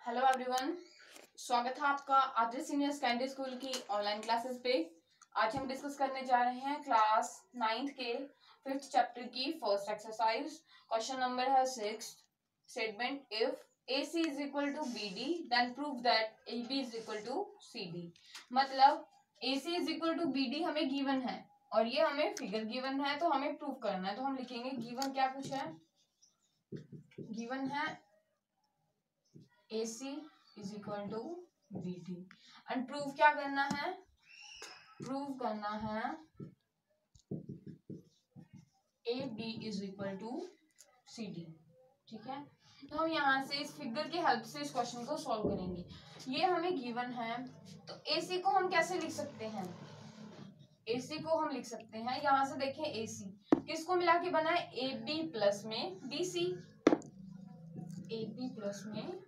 Hello everyone, स्वागत है आपका आदर्श सीनियर सेकेंडरी स्कूल की ऑनलाइन क्लासेस पे। आज हम डिस्कस करने जा रहे हैं क्लास 9th के 5th चैप्टर की फर्स्ट एक्सरसाइज। क्वेश्चन नंबर है 6। Statement if AC is equal to BD then prove that AB is equal to CD। मतलब AC is equal to BD हमें गिवन है और ये हमें फिगर गिवन है, तो हमें प्रूव करना है। तो हम लिखेंगे गिवन क्या कुछ है, गिवन है AC is equal to BD and prove क्या करना है, प्रूव करना है AB is equal to CD। ठीक है, तो हम यहाँ से इस फिगर की हेल्प से इस क्वेश्चन को सॉल्व करेंगे। ये हमें गिवन है, तो AC को हम कैसे लिख सकते हैं, AC को हम लिख सकते हैं, यहाँ से देखें AC किसको मिला के बना है, AB प्लस में BC, AB प्लस में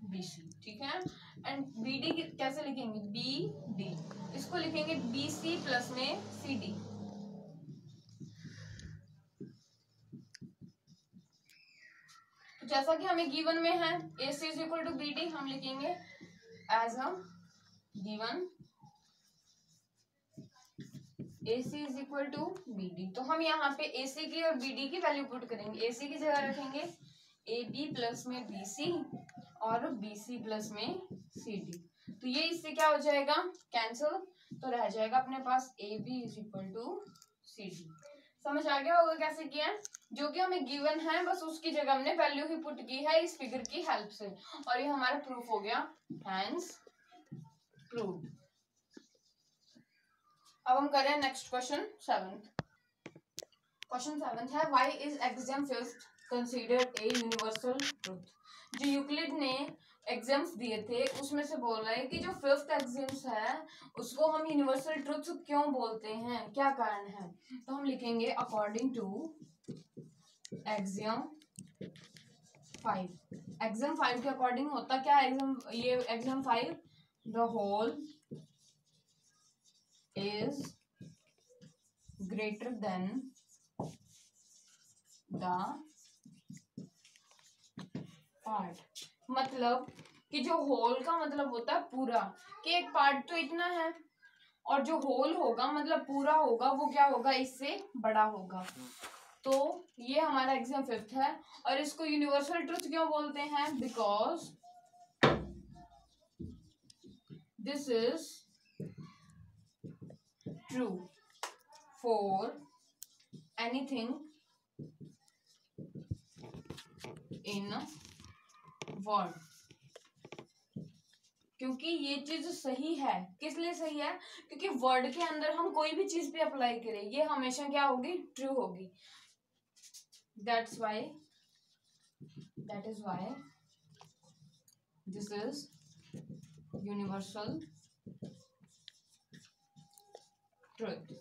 BC। ठीक है, एंड BD कैसे लिखेंगे, BD, इसको लिखेंगे BC प्लस में CD। तो जैसा कि हमें गिवन में है AC is equal to BD, हम लिखेंगे एज हम given AC is equal to BD। तो हम यहाँ पे AC की और BD की वैल्यू पुट करेंगे। AC की जगह रखेंगे AB प्लस में BC और BC प्लस में CD। तो ये इससे क्या हो जाएगा, कैंसिल, तो रह जाएगा अपने पास AB is equal to CD। समझ आ गया होगा कैसे किया है, जो कि हमें गिवन है बस उसकी जगह हमने वैल्यू ही पुट की है इस फिगर की हेल्प से, और ये हमारा प्रूफ हो गया, हैंस प्रूव्ड। अब हम करें next question 7th। Question 7th है why is axiom fifth considered a universal truth. जो यूक्लिड ने एग्जाम्स दिए थे उसमें से बोल रहा है कि जो फिफ्थ एक्सियम्स है उसको हम यूनिवर्सल ट्रूथ क्यों बोलते हैं, क्या कारण है। तो हम लिखेंगे अकॉर्डिंग टू एक्सियम 5। एक्सियम 5 के अकॉर्डिंग होता क्या है, ये axiom 5, the whole is greater than the part. मतलब कि जो होल का मतलब होता है पूरा, कि एक पार्ट तो इतना है और जो होल होगा मतलब पूरा होगा वो क्या होगा, इससे बड़ा होगा। तो ये हमारा एक्सियम फिफ्थ है, और इसको यूनिवर्सल ट्रुथ क्यों बोलते हैं, because this is true for anything in word. क्योंकि ये चीज सही है, किस लिए सही है, क्योंकि वर्ड के अंदर हम कोई भी चीज पे अप्लाई करें ये हमेशा क्या होगी, ट्रू होगी। That's why, that is why this is universal truth.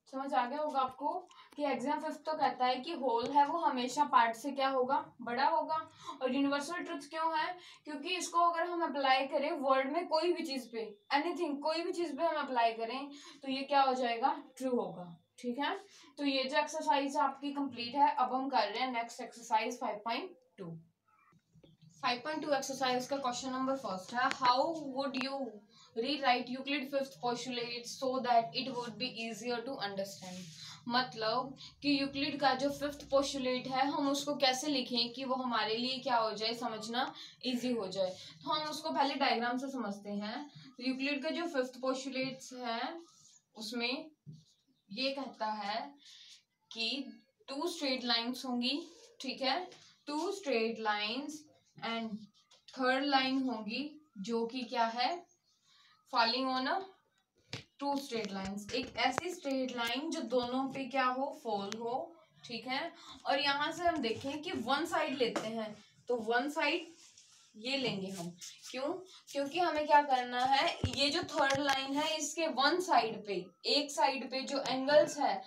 समझ आ गया होगा आपको कि एग्जाम फिफ्थ तो कहता है कि होल है वो हमेशा पार्ट से क्या होगा, बड़ा होगा। और यूनिवर्सल ट्रुथ क्यों है, क्योंकि इसको अगर हम अप्लाई करें वर्ड में कोई भी चीज पे, एनीथिंग कोई भी चीज पे हम अप्लाई करें तो ये क्या हो जाएगा, ट्रू होगा। ठीक है, तो ये जो एक्सरसाइज आपकी कंप्लीट है। अब हम कर रहे हैं नेक्स्ट एक्सरसाइज 5.2। 5.2 एक्सरसाइज का क्वेश्चन नंबर फर्स्ट है, how would you rewrite Euclid fifth postulate so that it would be easier to understand। मतलब कि यूक्लिड का जो फिफ्थ पोस्टुलेट है हम उसको कैसे लिखें कि वो हमारे लिए क्या हो जाए, समझना इजी हो जाए। तो हम उसको पहले डायग्राम से समझते हैं। तो यूक्लिड का जो फिफ्थ पोस्टुलेट है उसमें ये कहता है कि 2 स्ट्रेट लाइन्स होंगी, ठीक है, 2 straight lines and third line होगी जो कि क्या है, falling on a 2 straight lines, एक ऐसी स्ट्रेट लाइन जो दोनों पे क्या हो, फॉल हो। ठीक है, और यहां से हम देखें कि वन साइड लेते हैं, तो वन साइड ये लेंगे हम, क्यों, क्योंकि हमें क्या करना है, ये जो थर्ड लाइन है इसके वन साइड पे, एक साइड पे जो एंगल्स है,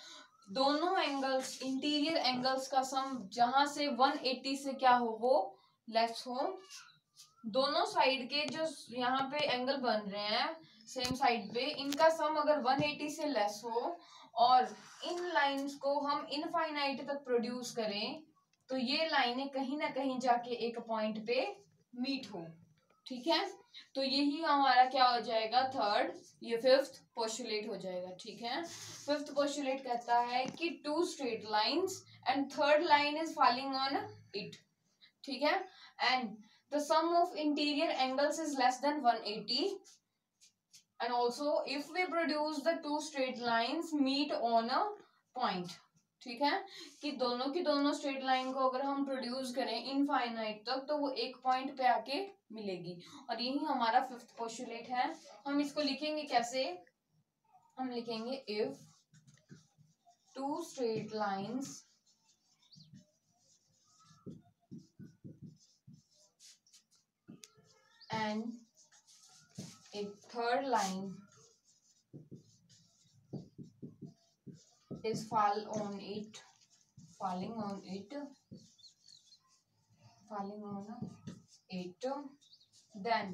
दोनों एंगल्स, इंटीरियर एंगल्स का सम जहां से 180 से क्या हो वो लेस हो। दोनों साइड के जो यहाँ पे एंगल बन रहे हैं सेम साइड पे, इनका सम अगर 180 से लेस हो और इन लाइंस को हम इनफाइनाइट तक प्रोड्यूस करें तो ये लाइनें कहीं ना कहीं जाके एक पॉइंट पे मीट हो, ठीक है। तो यही हमारा क्या हो जाएगा, थर्ड, ये फिफ्थ पोस्टुलेट हो जाएगा, ठीक है। फिफ्थ पोस्टुलेट कहता है कि two straight lines and third line is falling on it, ठीक है, and the sum of interior angles is less than 180 and also if we produce the two straight lines meet on a point, ठीक है, कि दोनों की दोनों straight line को अगर हम प्रोड्यूस करें इनफाइनाइट तक तो वो एक पॉइंट पे आके मिलेगी, और यही हमारा फिफ्थ पोस्टुलेट है। हम इसको लिखेंगे कैसे, हम लिखेंगे if two straight lines and a third line is falling on it, then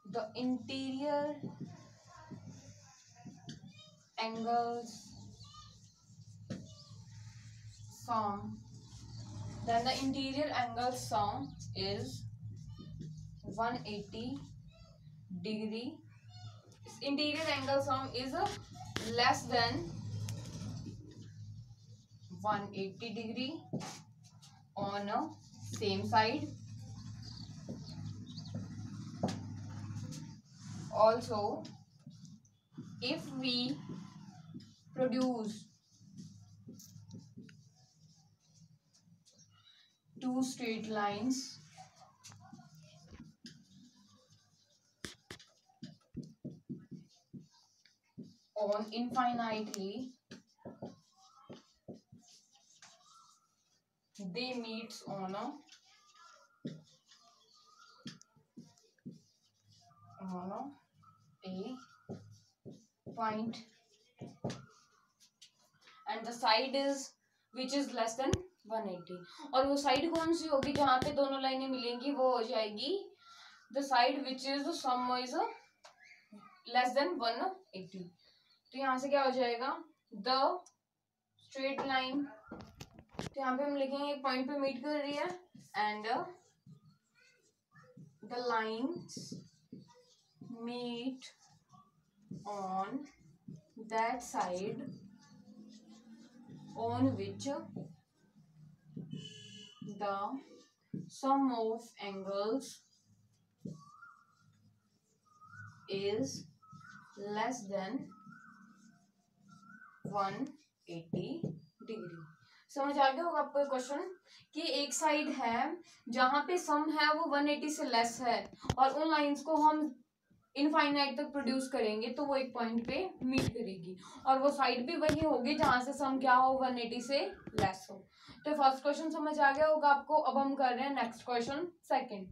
the interior angles sum is 180 degree. Interior angle sum is less than 180 degree on a same side. Also, if we produce two straight lines on infinitely, they meets on a point and the side is which is less than 180, और वो side कौन सी होगी जहां पे दोनों लाइनें मिलेंगी, वो हो जाएगी the side which is some is less than 180। तो यहाँ से क्या हो जाएगा, द स्ट्रेट लाइन, तो यहाँ पे हम लिखेंगे एक पॉइंट पे मीट कर रही है, and the lines meet on that side on which the sum of angles is less than 180 degree. समझ आ गया होगा आपको ये क्वेश्चन, कि एक साइड है जहां पे सम है वो 180 से लेस है, और उन लाइंस को हम इनफाइनाइट तक प्रोड्यूस करेंगे तो वो एक पॉइंट पे मीट करेगी, और वो साइड भी वही होगी जहां से सम क्या हो, 180 से लेस हो। तो फर्स्ट क्वेश्चन समझ आ गया होगा आपको। अब हम कर रहे हैं next question second.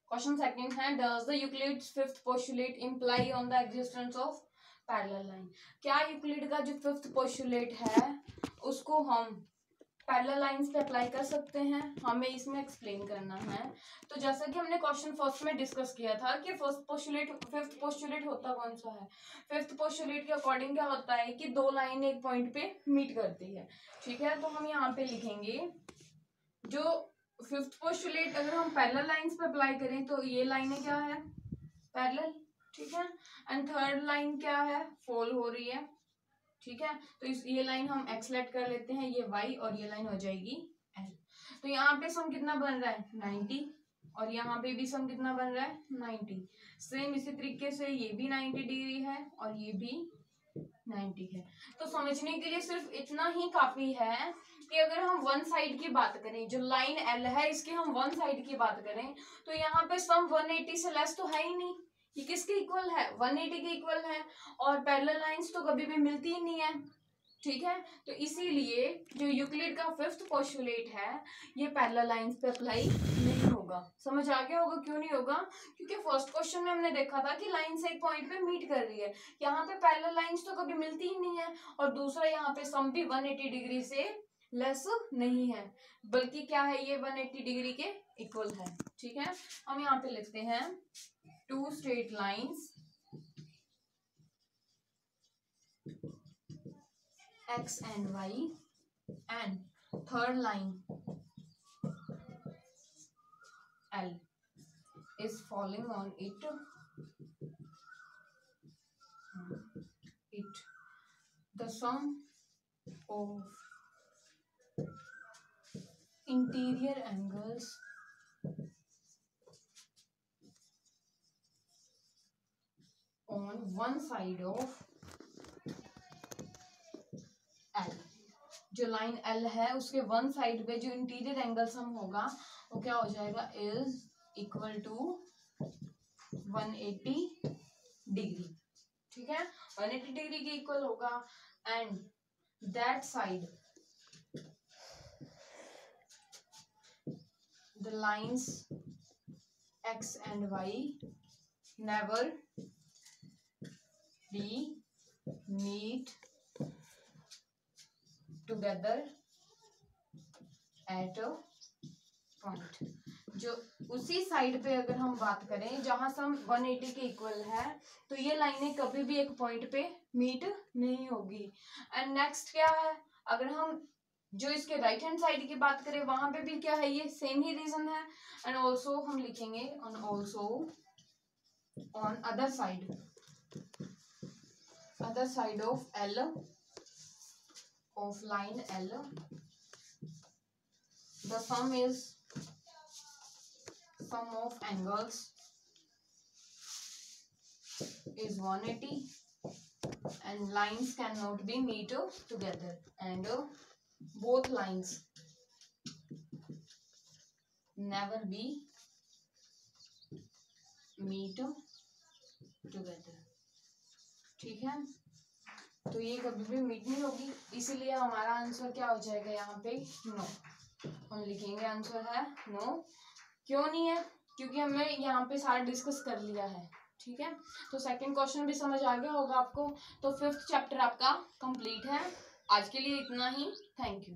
Question second है, does the Euclid's fifth postulate imply on the existence of parallel line. क्या यूक्लिड का जो फिफ्थ पोस्टुलेट है उसको हम पैरेलल लाइंस पे अप्लाई कर सकते हैं, हमें इसमें एक्सप्लेन करना है। तो जैसा कि हमने क्वेश्चन फर्स्ट में डिस्कस किया था कि फर्स्ट पोस्टुलेट फिफ्थ पोस्टुलेट होता कौन सा है, फिफ्थ पोस्टुलेट के अकॉर्डिंग क्या होता है कि दो लाइन एक पॉइंट पे मीट करती है, ठीक है। तो हम यहाँ पे लिखेंगे जो फिफ्थ पोस्टुलेट अगर हम पैरेलल लाइंस पे अप्लाई करें तो ये लाइनें क्या है, पैरेलल, ठीक है, एंड थर्ड लाइन क्या है, फॉल हो रही है, ठीक है। तो इस ये लाइन हम एक्स लेट कर लेते हैं, ये वाई, और ये लाइन हो जाएगी एल। तो यहाँ पे सम कितना बन रहा है 90, और यहाँ पे भी सम कितना बन रहा है 90। सेम इसी तरीके से ये भी 90 डिग्री है और ये भी 90 है। तो समझने के लिए सिर्फ इतना ही काफी है कि अगर हम वन साइड की बात करें, जो लाइन एल है इसकी हम वन साइड की बात करें, तो यहाँ पे सम 180 से लेस तो है ही नहीं, ये किसके इक्वल है, 180 के इक्वल है, और पैरेलल लाइंस तो कभी भी मिलती ही नहीं है, ठीक है। तो इसीलिए जो यूक्लिड का फिफ्थ पोस्टुलेट है ये पैरेलल लाइंस पे अप्लाई नहीं होगा। समझ आ गया होगा क्यों नहीं होगा, क्योंकि फर्स्ट क्वेश्चन में हमने देखा था कि लाइन से एक पॉइंट पे मीट कर रही है, यहाँ पे पैरेलल लाइंस तो कभी मिलती ही नहीं है, और दूसरा यहाँ पे सम भी 180 डिग्री से लेस नहीं है, बल्कि क्या है, ये 180 डिग्री के इक्वल है, ठीक है। हम यहाँ पे लिखते हैं two straight lines x and y and third line L is falling on it. The sum of interior angles on one side of L, जो लाइन L है उसके वन साइड पे जो इंटीरियर एंगल सम होगा वो क्या हो जाएगा, इज इक्वल टू 180 डिग्री. ठीक है, 180 डिग्री के इक्वल होगा. And that side the lines x and y never be meet together at a point. जो उसी साइड पे अगर हम बात करें जहां सम 180 के इक्वल है तो ये लाइनें कभी भी एक पॉइंट पे मीट नहीं होगी. एंड नेक्स्ट क्या है, अगर हम जो इसके राइट हैंड साइड की बात करें वहां पे भी क्या है, ये सेम ही रीजन है. एंड ऑल्सो हम लिखेंगे on also on other side of L, of line L, the sum of angles is 180 and lines cannot be meet together, and both lines never be meet together. ठीक है, तो ये कभी भी meet नहीं होगी, इसीलिए हमारा आंसर क्या हो जाएगा यहाँ पे, नो. हम लिखेंगे आंसर है नो. क्यों नहीं है, क्योंकि हमने यहाँ पे सारा डिस्कस कर लिया है. ठीक है, तो सेकंड क्वेश्चन भी समझ आ गया होगा आपको. तो 5th चैप्टर आपका कंप्लीट है. आज के लिए इतना ही. Thank you.